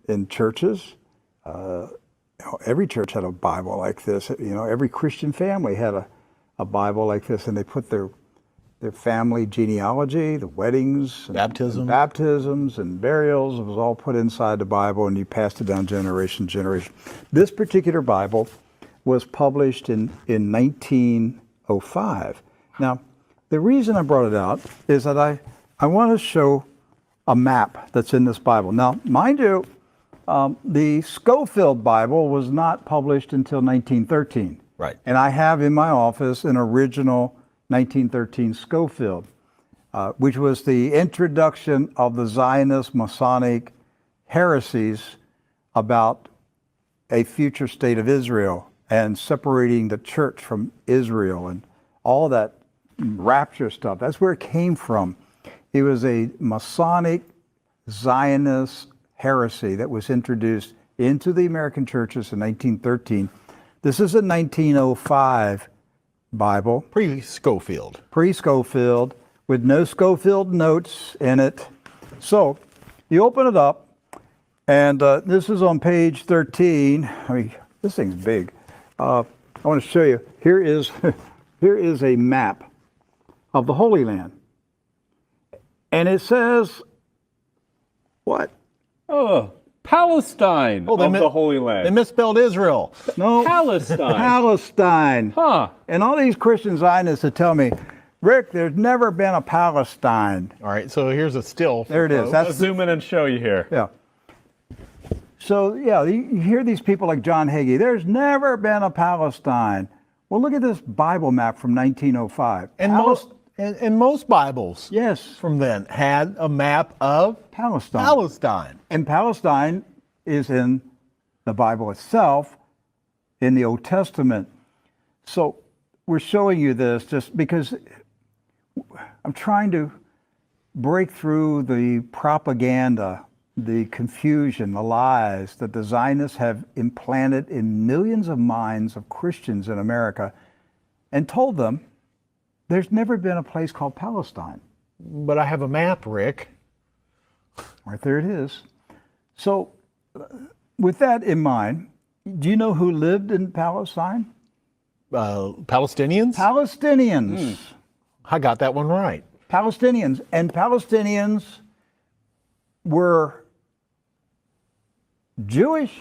in churches. Every church had a Bible like this. Every Christian family had a Bible like this, and they put their family genealogy, the weddings, and baptisms and burials. It was all put inside the Bible, and you passed it down generation to generation. This particular Bible was published in 1905. Now, the reason I brought it out is that I want to show a map that's in this Bible. Now, mind you, the Scofield Bible was not published until 1913. Right. And I have in my office an original 1913 Scofield, which was the introduction of the Zionist Masonic heresies about a future state of Israel and separating the church from Israel and all that rapture stuff. That's where it came from. It was a Masonic Zionist heresy that was introduced into the American churches in 1913. This is a 1905 Bible. Pre-Scofield. Pre-Scofield, with no Scofield notes in it. So you open it up, and this is on page 13. I mean, this thing's big. I want to show you. Here is a map of the Holy Land. And it says, what? Oh, Palestine of the Holy Land. They misspelled Israel. No. Palestine. Palestine. Huh. And all these Christian Zionists that tell me, Rick, there's never been a Palestine. All right, so here's a still. There it is. Let's zoom in and show you here. Yeah. So, yeah, you hear these people like John Hagee, there's never been a Palestine. Well, look at this Bible map from 1905. And most Bibles, yes, from then had a map of Palestine. And Palestine is in the Bible itself, in the Old Testament. So we're showing you this just because I'm trying to break through the propaganda, the confusion, the lies that the Zionists have implanted in millions of minds of Christians in America, and told them there's never been a place called Palestine. But I have a map, Rick. Right there it is. So with that in mind, do you know who lived in Palestine? Palestinians? Palestinians. I got that one right. Palestinians. And Palestinians were Jewish,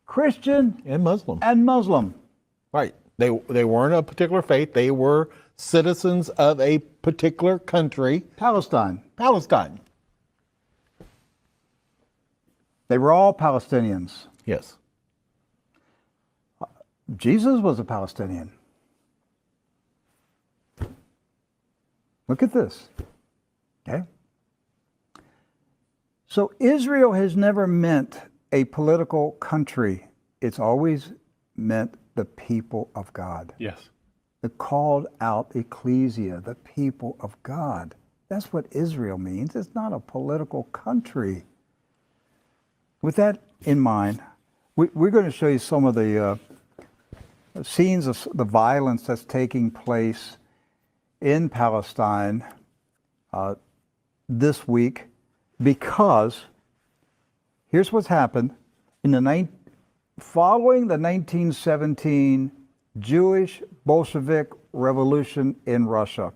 Christian, And Muslim. and Muslim. Right. They weren't a particular faith. They were citizens of a particular country. Palestine. They were all Palestinians. Yes. Jesus was a Palestinian. Look at this. Okay? So Israel has never meant a political country. It's always meant the people of God. Yes. The called out ecclesia, the people of God. That's what Israel means. It's not a political country. With that in mind, we're going to show you some of the scenes of the violence that's taking place in Palestine this week, because here's what's happened. Following the 1917 Jewish Bolshevik Revolution in Russia,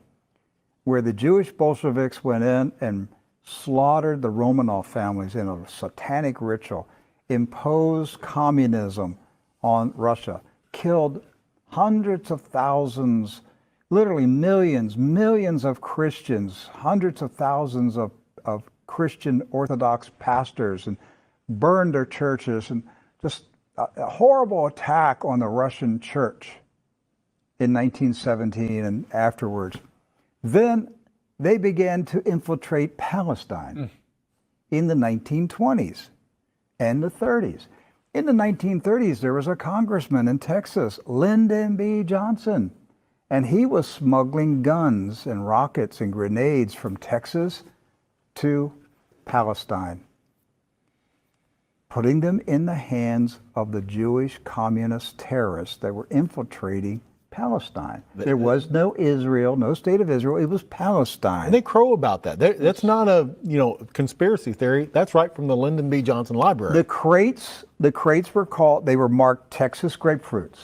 where the Jewish Bolsheviks went in and slaughtered the Romanov families in a satanic ritual, imposed communism on Russia, killed hundreds of thousands, literally millions of Christians, hundreds of thousands of Christian Orthodox pastors, and burned their churches, and just a horrible attack on the Russian church in 1917 and afterwards. Then they began to infiltrate Palestine in the 1920s and the 30s. In the 1930s, there was a congressman in Texas, Lyndon B. Johnson, and he was smuggling guns and rockets and grenades from Texas to Palestine, putting them in the hands of the Jewish communist terrorists that were infiltrating Palestine. There was no Israel, no state of Israel. It was Palestine. And they crow about that. That's not a conspiracy theory. That's right from the Lyndon B. Johnson Library. The crates were called. They were marked Texas grapefruits.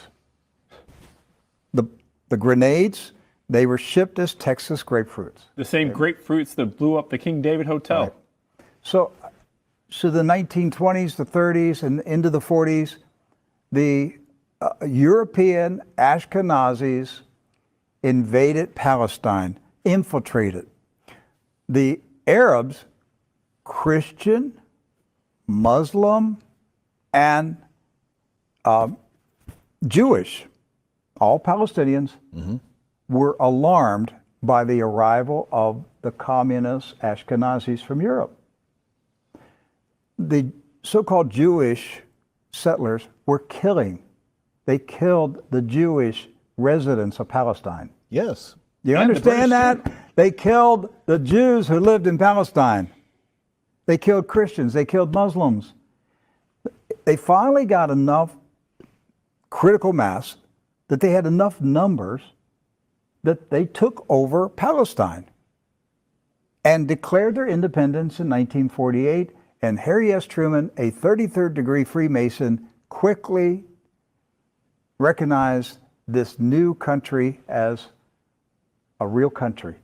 The grenades, they were shipped as Texas grapefruits. The same grapefruits that blew up the King David Hotel. Right. So the 1920s, the 30s, and into the 40s, the European Ashkenazis invaded Palestine, infiltrated. The Arabs, Christian, Muslim, and Jewish, all Palestinians, were alarmed by the arrival of the communist Ashkenazis from Europe. The so-called Jewish settlers were killing. They killed the Jewish residents of Palestine. Yes. Do you And the understand British that? They killed the Jews who lived in Palestine. They killed Christians. They killed Muslims. They finally got enough critical mass that they had enough numbers that they took over Palestine and declared their independence in 1948. And Harry S. Truman, a 33rd degree Freemason, quickly recognized this new country as a real country.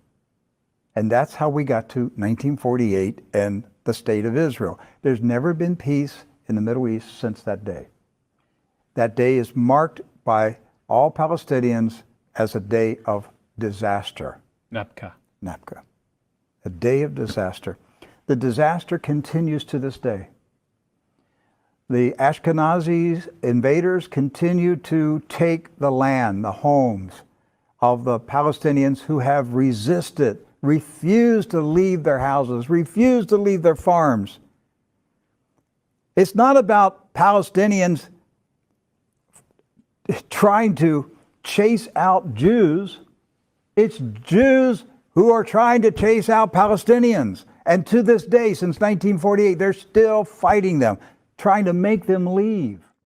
And that's how we got to 1948 and the State of Israel. There's never been peace in the Middle East since that day. That day is marked by all Palestinians as a day of disaster. Napka. A day of disaster. The disaster continues to this day. The Ashkenazi invaders continue to take the land, the homes of the Palestinians who have resisted, refused to leave their houses, refused to leave their farms. It's not about Palestinians trying to chase out Jews. It's Jews who are trying to chase out Palestinians. And to this day, since 1948, they're still fighting them, trying to make them leave.